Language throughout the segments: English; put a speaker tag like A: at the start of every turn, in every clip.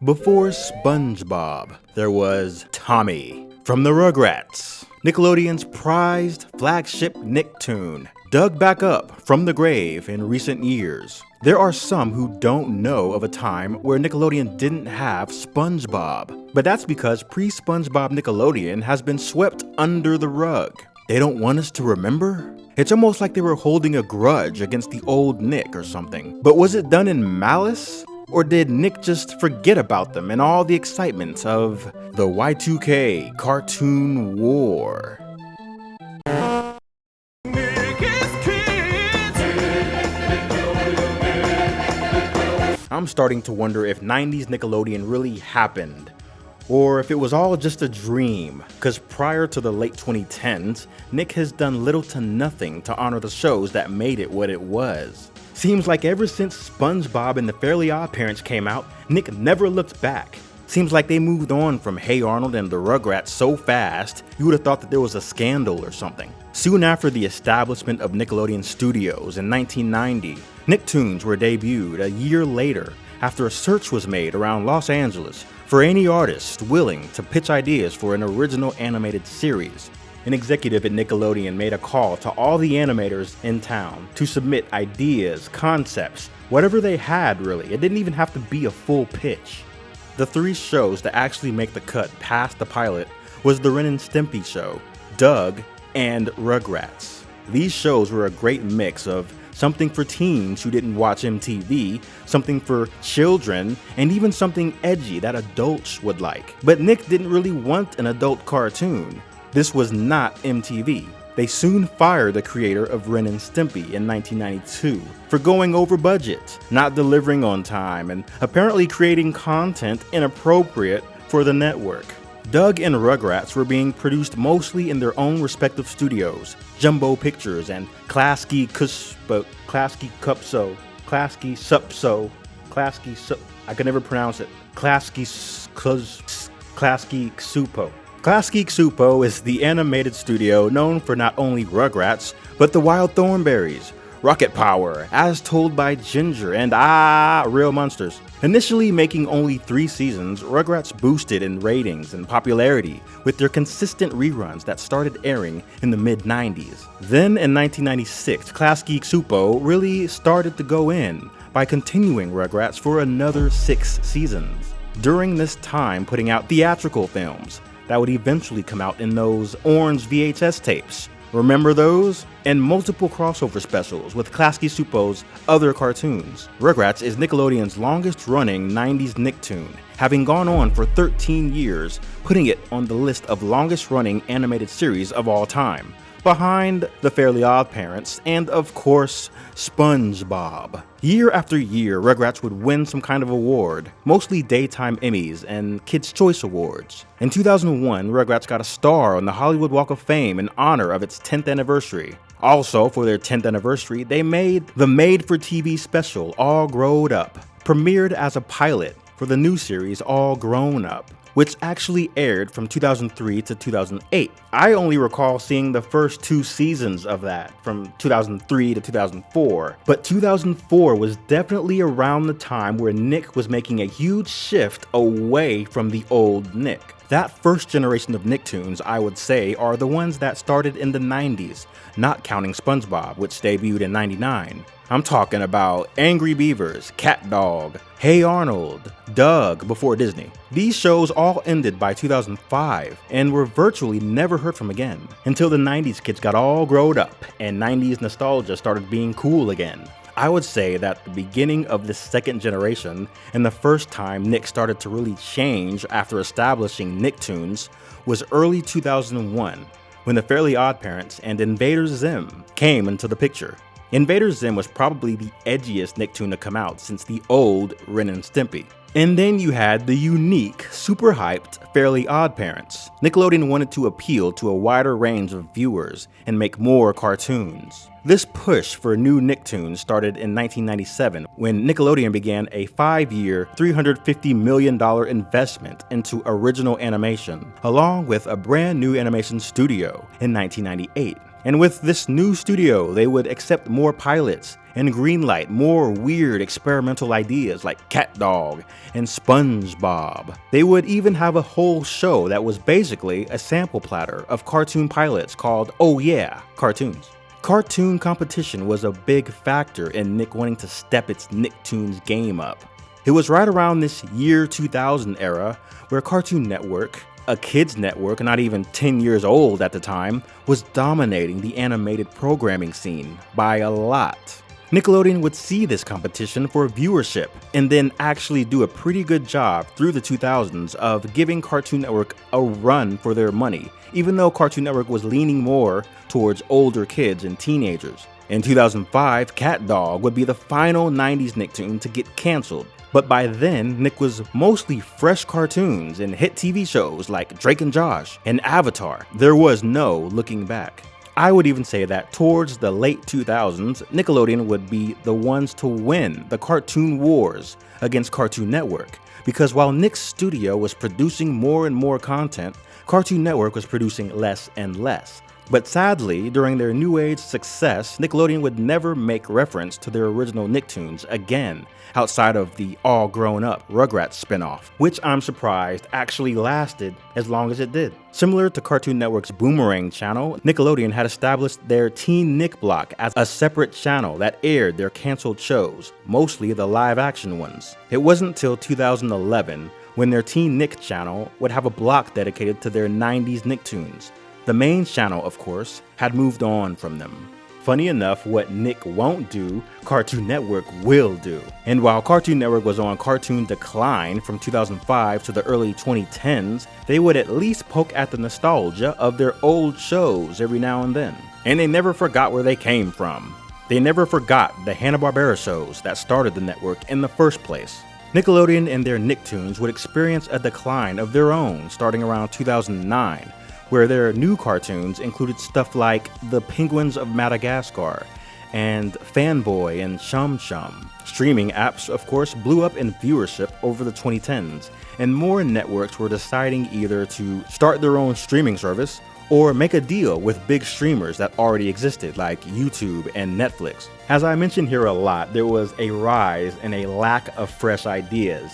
A: Before SpongeBob, there was Tommy from the Rugrats, Nickelodeon's prized flagship Nicktoon, dug back up from the grave in recent years. There are some who don't know of a time where Nickelodeon didn't have SpongeBob, but that's because pre-SpongeBob Nickelodeon has been swept under the rug. They don't want us to remember? It's almost like they were holding a grudge against the old Nick or something. But was it done in malice? Or did Nick just forget about them and all the excitement of the Y2K cartoon war? I'm starting to wonder if 90s Nickelodeon really happened, or if it was all just a dream, cause prior to the late 2010s, Nick has done little to nothing to honor the shows that made it what it was. Seems like ever since SpongeBob and the Fairly OddParents came out, Nick never looked back. Seems like they moved on from Hey Arnold and the Rugrats so fast, you would have thought that there was a scandal or something. Soon after the establishment of Nickelodeon Studios in 1990, Nicktoons were debuted a year later after a search was made around Los Angeles for any artist willing to pitch ideas for an original animated series. An executive at Nickelodeon made a call to all the animators in town to submit ideas, concepts, whatever they had really. It didn't even have to be a full pitch. The three shows that actually make the cut past the pilot was the Ren and Stimpy show, Doug, and Rugrats. These shows were a great mix of something for teens who didn't watch MTV, something for children, and even something edgy that adults would like. But Nick didn't really want an adult cartoon. This was not MTV. They soon fired the creator of Ren and Stimpy in 1992 for going over budget, not delivering on time, and apparently creating content inappropriate for the network. Doug and Rugrats were being produced mostly in their own respective studios, Jumbo Pictures and Klasky Supo. Klasky Supo is the animated studio known for not only Rugrats, but the Wild Thornberrys, Rocket Power, As Told by Ginger, and Real Monsters. Initially making only 3 seasons, Rugrats boosted in ratings and popularity with their consistent reruns that started airing in the mid-90s. Then in 1996, Klasky Supo really started to go in by continuing Rugrats for another 6 seasons. During this time putting out theatrical films that would eventually come out in those orange VHS tapes. Remember those? And multiple crossover specials with Klasky Supo's other cartoons. Rugrats is Nickelodeon's longest running 90s Nicktoon, having gone on for 13 years, putting it on the list of longest running animated series of all time, behind the Fairly OddParents and of course SpongeBob. Year after year, Rugrats would win some kind of award, mostly daytime Emmys and Kids' Choice Awards. In 2001, Rugrats got a star on the Hollywood Walk of Fame in honor of its 10th anniversary. Also, for their 10th anniversary, they made the made-for-TV special All Growed Up, premiered as a pilot for the new series All Grown Up, which actually aired from 2003 to 2008. I only recall seeing the first 2 seasons of that from 2003 to 2004, but 2004 was definitely around the time where Nick was making a huge shift away from the old Nick. That first generation of Nicktoons, I would say, are the ones that started in the 90s, not counting SpongeBob, which debuted in 99. I'm talking about Angry Beavers, Cat Dog, Hey Arnold, Doug before Disney. These shows all ended by 2005 and were virtually never heard from again until the 90s kids got all grown up and 90s nostalgia started being cool again. I would say that the beginning of this second generation and the first time Nick started to really change after establishing Nicktoons was early 2001 when the Fairly OddParents and Invader Zim came into the picture. Invader Zim was probably the edgiest Nicktoon to come out since the old Ren and Stimpy. And then you had the unique, super hyped Fairly OddParents. Nickelodeon wanted to appeal to a wider range of viewers and make more cartoons. This push for new Nicktoons started in 1997 when Nickelodeon began a 5-year, $350 million investment into original animation, along with a brand new animation studio in 1998. And with this new studio, they would accept more pilots and greenlight more weird experimental ideas like Cat Dog and SpongeBob. They would even have a whole show that was basically a sample platter of cartoon pilots called Oh Yeah, Cartoons. Cartoon competition was a big factor in Nick wanting to step its Nicktoons game up. It was right around this year 2000 era where Cartoon Network, a kids network not even 10 years old at the time, was dominating the animated programming scene by a lot. Nickelodeon would see this competition for viewership and then actually do a pretty good job through the 2000s of giving Cartoon Network a run for their money, even though Cartoon Network was leaning more towards older kids and teenagers. In 2005, Cat Dog would be the final 90s Nicktoon to get canceled. But by then, Nick was mostly fresh cartoons and hit TV shows like Drake and Josh and Avatar. There was no looking back. I would even say that towards the late 2000s, Nickelodeon would be the ones to win the cartoon wars against Cartoon Network, because while Nick's studio was producing more and more content, Cartoon Network was producing less and less. But sadly, during their new age success, Nickelodeon would never make reference to their original Nicktoons again, outside of the all-grown-up Rugrats spinoff, which I'm surprised actually lasted as long as it did. Similar to Cartoon Network's Boomerang channel, Nickelodeon had established their Teen Nick block as a separate channel that aired their canceled shows, mostly the live-action ones. It wasn't until 2011 when their Teen Nick channel would have a block dedicated to their 90s Nicktoons. The main channel, of course, had moved on from them. Funny enough, what Nick won't do, Cartoon Network will do. And while Cartoon Network was on cartoon decline from 2005 to the early 2010s, they would at least poke at the nostalgia of their old shows every now and then. And they never forgot where they came from. They never forgot the Hanna-Barbera shows that started the network in the first place. Nickelodeon and their Nicktoons would experience a decline of their own starting around 2009. Where their new cartoons included stuff like The Penguins of Madagascar and Fanboy and Chum Chum. Streaming apps, of course, blew up in viewership over the 2010s, and more networks were deciding either to start their own streaming service or make a deal with big streamers that already existed like YouTube and Netflix. As I mentioned here a lot, there was a rise in a lack of fresh ideas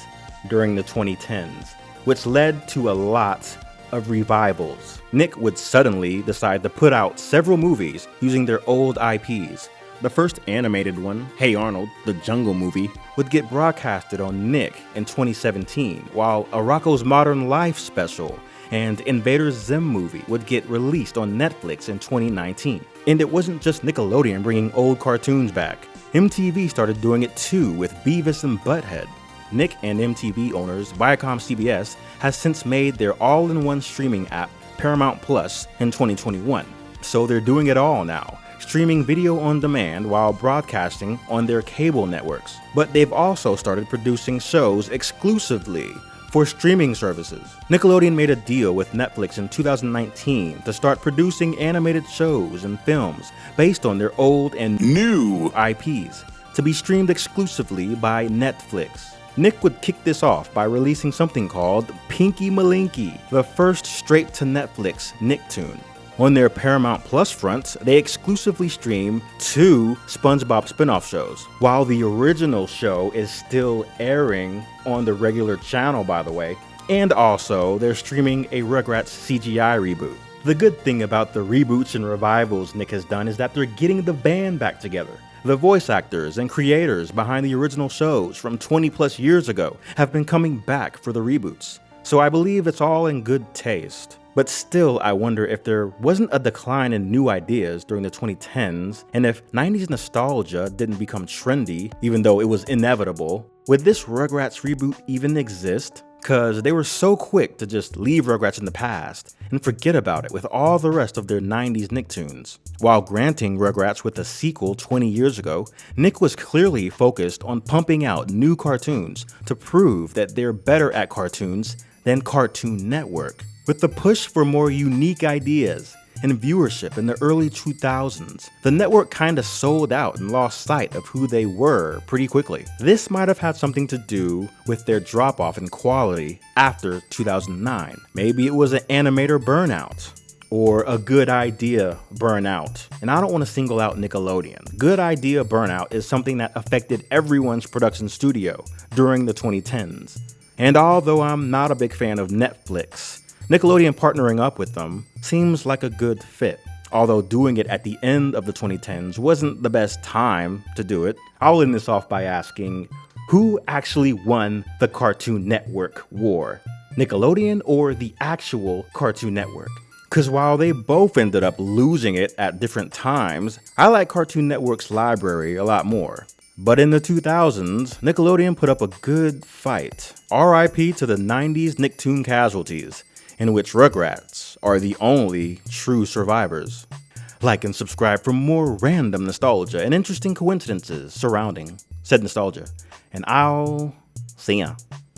A: during the 2010s, which led to a lot of revivals. Nick would suddenly decide to put out several movies using their old IPs. The first animated one, Hey Arnold, the Jungle Movie, would get broadcasted on Nick in 2017, while a Rocko's Modern Life special and Invader Zim movie would get released on Netflix in 2019. And it wasn't just Nickelodeon bringing old cartoons back. MTV started doing it too with Beavis and Butthead. Nick and MTV owners Viacom CBS has since made their all-in-one streaming app Paramount Plus in 2021. So they're doing it all now, streaming video on demand while broadcasting on their cable networks. But they've also started producing shows exclusively for streaming services. Nickelodeon made a deal with Netflix in 2019 to start producing animated shows and films based on their old and new IPs to be streamed exclusively by Netflix. Nick would kick this off by releasing something called Pinky Malinky, the first straight-to-Netflix Nicktoon. On their Paramount Plus front, they exclusively stream 2 SpongeBob spin-off shows, while the original show is still airing on the regular channel, by the way, and also they're streaming a Rugrats CGI reboot. The good thing about the reboots and revivals Nick has done is that they're getting the band back together. The voice actors and creators behind the original shows from 20 plus years ago have been coming back for the reboots. So I believe it's all in good taste. But still, I wonder if there wasn't a decline in new ideas during the 2010s, and if 90s nostalgia didn't become trendy, even though it was inevitable, would this Rugrats reboot even exist? Cause they were so quick to just leave Rugrats in the past and forget about it with all the rest of their 90s Nicktoons. While granting Rugrats with a sequel 20 years ago, Nick was clearly focused on pumping out new cartoons to prove that they're better at cartoons than Cartoon Network. With the push for more unique ideas and viewership in the early 2000s, the network kinda sold out and lost sight of who they were pretty quickly. This might have had something to do with their drop-off in quality after 2009. Maybe it was an animator burnout. or a good idea burnout. And I don't want to single out Nickelodeon. Good idea burnout is something that affected everyone's production studio during the 2010s. And although I'm not a big fan of Netflix, Nickelodeon partnering up with them seems like a good fit. Although doing it at the end of the 2010s wasn't the best time to do it, I'll end this off by asking, who actually won the Cartoon Network war? Nickelodeon or the actual Cartoon Network? Because while they both ended up losing it at different times, I like Cartoon Network's library a lot more. But in the 2000s, Nickelodeon put up a good fight. RIP to the 90s Nicktoon casualties, in which Rugrats are the only true survivors. Like and subscribe for more random nostalgia and interesting coincidences surrounding said nostalgia. And I'll see ya.